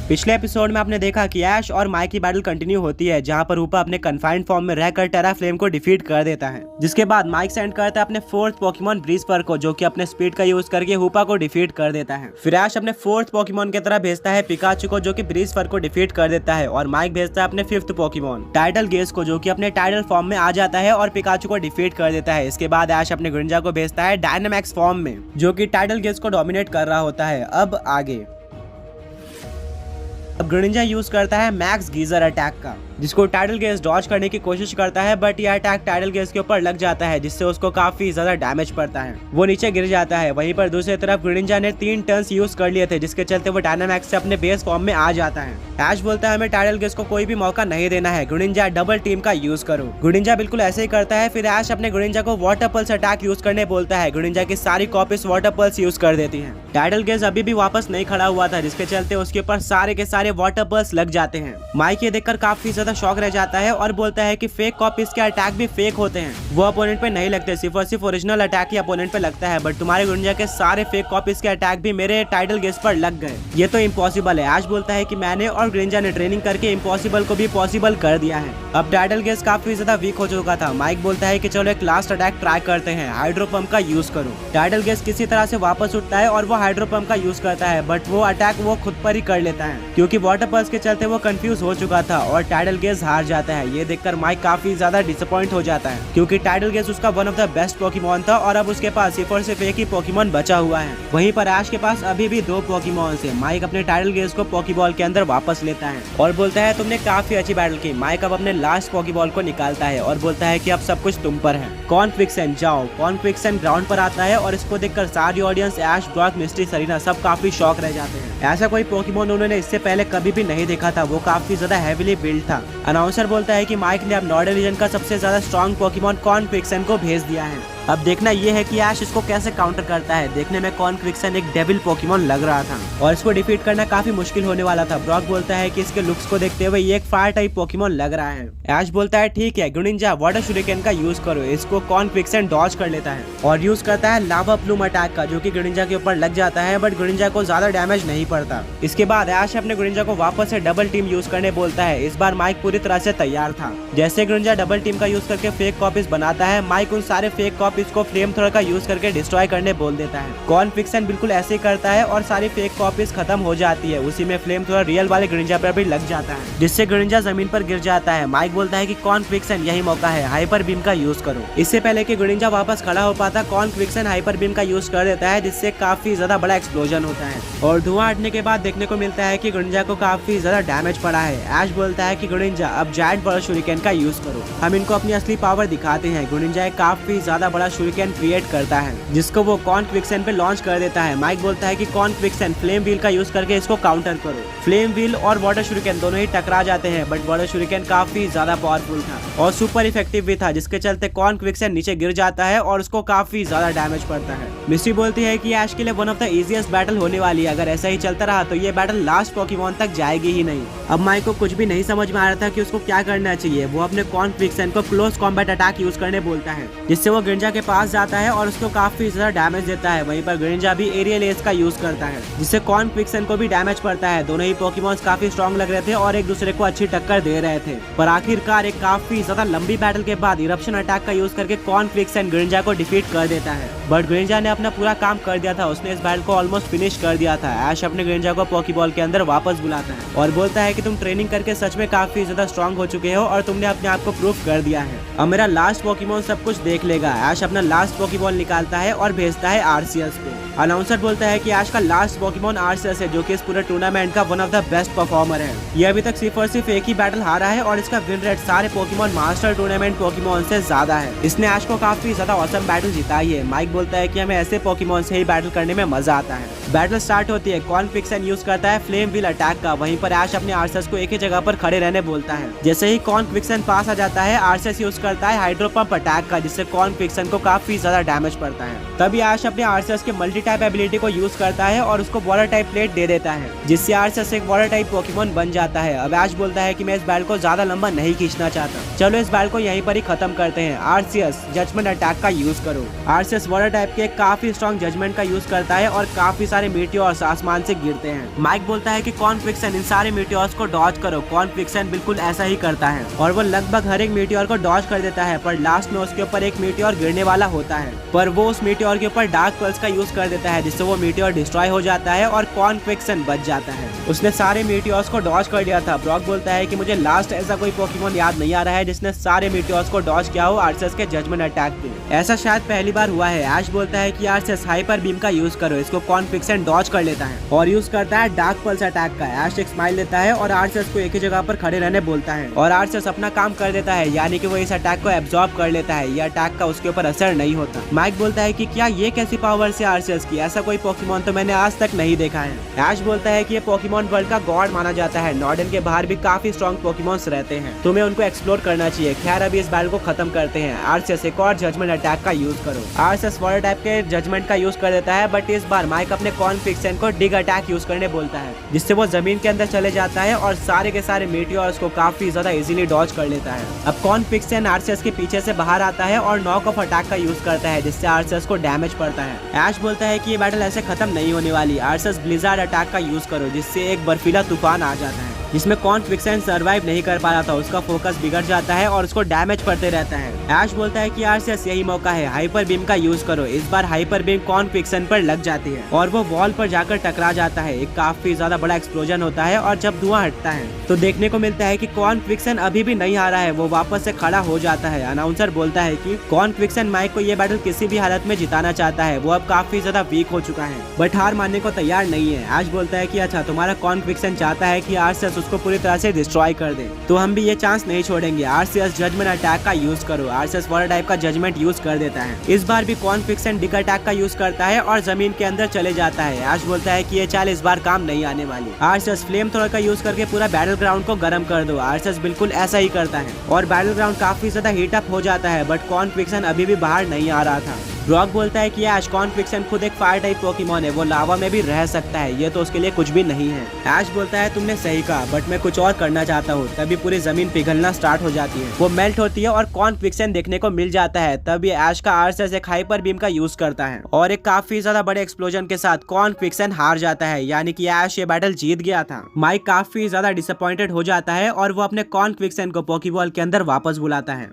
पिछले एपिसोड में आपने देखा कि ऐश और माइक की बैटल कंटिन्यू होती है, जहां पर हूपा अपने कन्फाइंड फॉर्म में रहकर टेराफ्लेम को डिफीट कर देता है। जिसके बाद माइक सेंड करता है अपने फोर्थ पोकेमॉन ब्रीजपर को, जो कि अपने स्पीड का यूज करके हूपा को डिफीट कर देता है। फिर ऐश अपने फोर्थ पोकेमॉन की तरह भेजता है पिकाचू को, जो कि ब्रीजपर को डिफीट कर देता है, और माइक भेजता है अपने फिफ्थ पोकेमॉन टाइडल गेस को, जो कि अपने टाइडल फॉर्म में आ जाता है और पिकाचू को डिफीट कर देता है। इसके बाद ऐश अपने ग्रिंजा को भेजता है डायनामैक्स फॉर्म में, जो कि टाइडल गेस को डोमिनेट कर रहा होता है। अब आगे अब ग्रिनिंजा यूज करता है मैक्स गीजर अटैक का, जिसको टाइडल गेस डॉज करने की कोशिश करता है, बट यह अटैक टाइडल गेस के ऊपर लग जाता है, जिससे उसको काफी ज्यादा डैमेज पड़ता है। वो नीचे गिर जाता है। वहीं पर दूसरी तरफ ग्रिनिंजा ने 3 टर्न्स यूज कर लिए थे, जिसके चलते वो डायनामैक्स से अपने बेस फॉर्म में आ जाता है। ऐश बोलता है हमें टाइडल गेस को कोई भी मौका नहीं देना है, ग्रिनिंजा डबल टीम का यूज करो। ग्रिनिंजा बिल्कुल ऐसे ही करता है। फिर ऐश अपने ग्रिनिंजा को वाटर पल्स अटैक यूज करने बोलता है। ग्रिनिंजा की सारी कॉपीज वाटर पल्स यूज कर देती है। टाइडल गेस अभी भी वापस नहीं खड़ा हुआ था, जिसके चलते उसके ऊपर सारे के सारे वाटर पल्स लग जाते हैं। माइक ये देखकर काफी ज्यादा शॉक रह जाता है और बोलता है कि फेक कॉपीज के अटैक भी फेक होते हैं, वो अपोनेंट पे नहीं लगते, सिर्फ और सिर्फ ओरिजिनल अटैक ही अपोनेंट पे लगता है। बट तुम्हारे ग्रिनिंजा के सारे फेक कॉपीज के अटैक भी मेरे टाइडल गेस पर लग गए, ये तो इम्पॉसिबल है। ऐश बोलता है कि मैंने और ग्रिनिंजा ने ट्रेनिंग करके इम्पॉसिबल को भी पॉसिबल कर दिया है। अब टाइडल गेस काफी ज्यादा वीक हो चुका था। माइक बोलता है कि चलो एक लास्ट अटैक ट्राई करते हैं, हाइड्रो पंप का यूज करो। टाइडल गेस किसी तरह से वापस उठता है और वो हाइड्रो पंप का यूज करता है, बट वो अटैक वो खुद पर ही कर लेता है, क्योंकि वाटर पल्स के चलते वो कंफ्यूज हो चुका था और टाइडल गेस हार जाता है। ये देखकर माइक काफी ज्यादा डिसअपॉइंट हो जाता है, क्योंकि टाइडल गेस उसका one of the best Pokemon था और अब उसके पास सिर्फ और सिर्फ एक ही पोकेमॉन बचा हुआ है। वहीं पर ऐश के पास अभी भी 2 पोकेमॉन है। माइक अपने टाइडल गेस को पोकेबॉल के अंदर वापस लेता है और बोलता है तुमने काफी अच्छी बैटल की। माइक अब अपने लास्ट पोकेबॉल को निकालता है और बोलता है कि अब सब कुछ तुम पर है। कॉन्क्विक्सन जाओ। कॉन्क्विक्सन ग्राउंड पर आता है और इसको देखकर सारी ऑडियंस ऐश, ब्रॉक, मिस्ट्री, सरीना सब काफी शॉक रह जाते हैं। ऐसा कोई पोकेमॉन उन्होंने इससे पहले कभी भी नहीं देखा था, वो काफी ज्यादा हेवीली बिल्ड था। अनाउंसर बोलता है कि माइक ने अब नॉर्डर्न रीजन का सबसे ज्यादा स्ट्रॉन्ग पोकेमॉन कॉन्क्विक्सन को भेज दिया है। अब देखना ये है कि ऐश इसको कैसे काउंटर करता है। देखने में कॉन्क्विक्सन एक डेविल पोकेमॉन लग रहा था और इसको डिफीट करना काफी मुश्किल होने वाला था। ब्रॉक बोलता है कि इसके लुक्स को देखते हुए ये एक फायर टाइप पोकेमॉन लग रहा है। ऐश बोलता है ठीक है ग्रिनिंजा वाटर शुरिकेन का यूज करो। इसको कॉन्क्विक्सन डॉज कर लेता है और यूज करता है लावा प्लूम अटैक का, जो कि ग्रिनिंजा के ऊपर लग जाता है, बट ग्रिनिंजा को ज्यादा डैमेज नहीं पड़ता। इसके बाद ऐश अपने ग्रिनिंजा को वापस से डबल टीम यूज करने बोलता है। इस बार माइक पूरी तरह से तैयार था। जैसे ग्रिनिंजा डबल टीम का यूज करके फेक कॉपीज बनाता है, माइक उन सारे फेक कॉपीज को फ्लेम थ्रोअर का यूज करके डिस्ट्रॉय करने बोल देता है। कॉन्क्विक्सन बिल्कुल ऐसे ही करता है और सारी फेक कॉपीज खत्म हो जाती है। उसी में फ्लेम थ्रोअर रियल वाले ग्रिनिंजा पर भी लग जाता है, जिससे ग्रिनिंजा जमीन पर गिर जाता है। माइक बोलता है कि कॉन्क्विक्सन यही मौका है, हाइपर बीम का यूज करो। इससे पहले कि ग्रिनिंजा वापस खड़ा हो पाता, कॉन्क्विक्सन हाइपर बीम का यूज कर देता है, जिससे काफी ज्यादा बड़ा एक्सप्लोजन होता है और धुआं हटने के बाद देखने को मिलता है कि ग्रिनिंजा को काफी ज्यादा डैमेज पड़ा है। ऐश बोलता है कि ग्रिनिंजा अब जायंट बड़ा शुरिकेन का यूज करो, हम इनको अपनी असली पावर दिखाते हैं। ग्रिनिंजा एक काफी ज्यादा बड़ा शुरिकेन क्रिएट करता है, जिसको वो कॉन्क्विक्सन पे लॉन्च कर देता है। माइक बोलता है कि कॉन्क्विक्सन फ्लेम व्हील का यूज करके इसको काउंटर करो। फ्लेम व्हील और वाटर शुरिकेन दोनों ही टकरा जाते हैं, बट वाटर शुरिकेन काफी ज्यादा पावरफुल था और सुपर इफेक्टिव भी था, जिसके चलते कॉन्क्विक्सन नीचे गिर जाता है और उसको काफी ज्यादा डैमेज पड़ता है। मिस्ट्री बोलती है कि ऐश के लिए one of the easiest battle होने वाली है। अगर ऐसा ही चलता रहा तो ये बैटल लास्ट पोकेमॉन तक जाएगी ही नहीं। अब माइक को कुछ भी नहीं समझ में आ रहा था कि उसको क्या करना चाहिए। वो अपने कॉन्क्विक्सन को क्लोज कॉम्बैट अटैक यूज करने बोलता है, जिससे वो ग्रिनिंजा के पास जाता है और उसको काफी ज्यादा डैमेज देता है। वहीं पर ग्रिनिंजा भी एरियल एज का यूज करता है, जिससे कॉन्क्विक्सन को भी डैमेज पड़ता है। दोनों ही पोकेमॉन्स काफी स्ट्रॉन्ग लग रहे थे और एक दूसरे को अच्छी टक्कर दे रहे थे, पर आखिरकार एक काफी ज्यादा लंबी बैटल के बाद इरप्शन अटैक का यूज करके कॉन्क्विक्सन ग्रिनिंजा को डिफीट कर देता है। बट ग्रिनिंजा ने अपना पूरा काम कर दिया था, उसने इस बैटल को ऑलमोस्ट फिनिश कर दिया था। ऐश अपने ग्रिनिंजा को पोकेबॉल के अंदर वापस बुलाता है और बोलता है कि तुम ट्रेनिंग करके सच में काफी ज्यादा स्ट्रॉन्ग हो चुके हो और तुमने अपने आप को प्रूफ कर दिया है। अब मेरा लास्ट पोकेमॉन सब कुछ देख लेगा। ऐश अपना लास्ट पोकेबॉल निकालता है और भेजता है आरसीएस पे। अनाउंसर बोलता है कि ऐश का लास्ट पोकेमॉन आरसीएस है, जो कि इस पूरे टूर्नामेंट का one of the best performer है। ये अभी तक सिर्फ और सिर्फ एक ही बैटल हारा है और इसका विन रेट सारे पोकेमॉन मास्टर टूर्नामेंट पोकेमॉन से ज्यादा है। इसने ऐश को काफी ज्यादा औसम बैटल जिताई है। माइक बोलता है कि हमें ऐसे पोकेमॉन से ही बैटल करने में मजा आता है। बैटल स्टार्ट होती है। कॉन्क्विक्सन यूज करता है फ्लेम व्हील अटैक का। वहीं पर ऐश अपने आरसीएस को एक ही जगह पर खड़े रहने बोलता है। जैसे ही कॉन्क्विक्सन पास आ जाता है, आरसीएस यूज करता है हाइड्रो पंप अटैक का, जिससे कॉन्क्विक्सन को काफी ज्यादा डैमेज पड़ता है। तभी ऐश अपने आरसीएस के मल्टी टाइप एबिलिटी को यूज करता है और उसको वाटर टाइप प्लेट दे देता है, जिससे आरसीएस एक वाटर टाइप पोकेमॉन बन जाता है। अब ऐश बोलता है कि मैं इस बैटल को ज्यादा लंबा नहीं खींचना चाहता, चलो इस बैटल को यहीं पर ही खत्म करते हैं। आरसीएस जजमेंट अटैक का यूज करो। आरसीएस वाटर टाइप के काफी स्ट्रॉन्ग जजमेंट का यूज करता है और काफी सारे सारे मीटियोर्स आसमान से गिरते हैं। माइक बोलता है कि कॉर्न फ्रिक्सन इन सारे मीटियोर्स को डॉज करो। कॉर्न फ्रिक्सन बिल्कुल ऐसा ही करता है और वो लगभग हर एक मीटियोर को डॉज कर देता है, पर लास्ट में उसके ऊपर एक मीटियोर गिरने वाला होता है, पर वो उस मीटियोर के ऊपर डार्क पल्स का यूज कर देता है, जिससे वो मीटियोर डिस्ट्रॉय हो जाता है और कॉर्न फ्रिक्सन बच जाता है। उसने सारे मीटियोर्स को डॉज कर लिया था। ब्रॉक बोलता है कि मुझे लास्ट ऐसा कोई पोकेमॉन याद नहीं आ रहा है जिसने सारे मीटियोर्स को डॉज किया हो आर्सेस के जजमेंट अटैक पे। ऐसा शायद पहली बार हुआ है। ऐश बोलता है कि आर्सेस हाइपर बीम का यूज करो। इसको कॉर्न फ्रिक्सन डॉज कर लेता है और यूज करता है डार्क पल्स अटैक का। ऐश एक स्माइल देता है और आर्सेस को एक ही जगह पर खड़े रहने बोलता है और आर्सेस अपना काम कर देता है, यानी कि वो इस अटैक को एब्जॉर्ब कर लेता है। ये अटैक का उसके ऊपर असर नहीं होता। माइक बोलता है कि क्या ये कैसी पावर से आर्सेस की? ऐसा कोई पोकेमॉन तो मैंने आज तक नहीं देखा है। ऐश बोलता है कि ये पोकेमॉन वर्ल्ड का गॉड माना जाता है। नॉर्डन के बाहर भी काफी स्ट्रॉन्ग पोकेमॉन्स रहते हैं, तुम्हें उनको एक्सप्लोर करना चाहिए। खैर अभी इस बैटल को खत्म करते हैं। आर्सेस एक और जजमेंट अटैक का यूज करो। आर्सेस वाटर टाइप के जजमेंट का यूज कर देता है, बट इस बार माइक अपने कॉर्न फ्रिक्सन को डिग अटैक यूज करने बोलता है, जिससे वो जमीन के अंदर चले जाता है और सारे के सारे मीटियोर्स को काफी ज्यादा इजीली डॉज कर लेता है। अब कॉर्न फ्रिक्सन आर्सेस के पीछे से बाहर आता है और नॉक ऑफ अटैक का यूज करता है, जिससे आर्सेस को डैमेज पड़ता है। ऐश बोलता है कि ये बैटल ऐसे खत्म नहीं होने वाली। आर्सेस ब्लिज़ार्ड अटैक का यूज करो, जिससे एक बर्फीला तूफान आ जाता है, जिसमें कॉर्न फ्रिक्सन सर्वाइव नहीं कर पा रहा था। उसका फोकस बिगड़ जाता है और उसको डैमेज पड़ते रहता है। ऐश बोलता है कि आर्सेस यही मौका है, हाइपर बीम का यूज करो। इस बार हाइपर बीम कॉर्न फ्रिक्सन पर लग जाती है और वो वॉल पर जाकर टकरा जाता है। एक काफी ज्यादा बड़ा एक्सप्लोजन होता है और जब धुआं हटता है तो देखने को मिलता है कि कॉर्न फ्रिक्सन अभी भी नहीं आ रहा है, वो वापस से खड़ा हो जाता है। अनाउंसर बोलता है कि कॉर्न फ्रिक्सन माइक को ये बैटल किसी भी हालत में जिताना चाहता है। वो अब काफी ज्यादा वीक हो चुका है, बट हार मानने को तैयार नहीं है। ऐश बोलता है कि अच्छा, तुम्हारा कॉर्न फ्रिक्सन चाहता है कि आर्सेस उसको पूरी तरह से डिस्ट्रॉय कर दे, तो हम भी ये चांस नहीं छोड़ेंगे। आर्सेस जजमेंट अटैक का यूज करो। आर्सेस वाटर टाइप का जजमेंट यूज कर देता है। इस बार भी कॉर्न फ्रिक्सन डिग अटैक का यूज करता है और जमीन के अंदर चले जाता है। ऐश बोलता है कि ये चाल इस बार काम नहीं आने वाली। आर्सेस फ्लेम थ्रोअर का यूज करके पूरा बैटल ग्राउंड को गर्म कर दो। आर्सेस बिल्कुल ऐसा ही करता है और बैटल ग्राउंड काफी ज्यादा हीट अप हो जाता है, बट कॉर्न फ्रिक्सन अभी भी बाहर नहीं आ रहा था। ब्रॉक बोलता है कि ऐश, कॉर्न फ्रिक्सन खुद एक फायर टाइप पोकेमॉन है, वो लावा में भी रह सकता है, ये तो उसके लिए कुछ भी नहीं है। ऐश बोलता है तुमने सही कहा, बट मैं कुछ और करना चाहता हूँ। तभी पूरी जमीन पिघलना स्टार्ट हो जाती है, वो मेल्ट होती है और कॉर्न फ्रिक्सन देखने को मिल जाता है। तभी ऐश का आर्सेस एक हाइपर बीम का यूज करता है और एक काफी ज्यादा बड़े एक्सप्लोजन के साथ कॉर्न फ्रिक्सन हार जाता है, यानी कि ऐश ये बैटल जीत गया था। माइक काफी ज्यादा डिसअपॉइंटेड हो जाता है और वो अपने कॉर्न फ्रिक्सन को पोकेबॉल के अंदर वापस बुलाता है।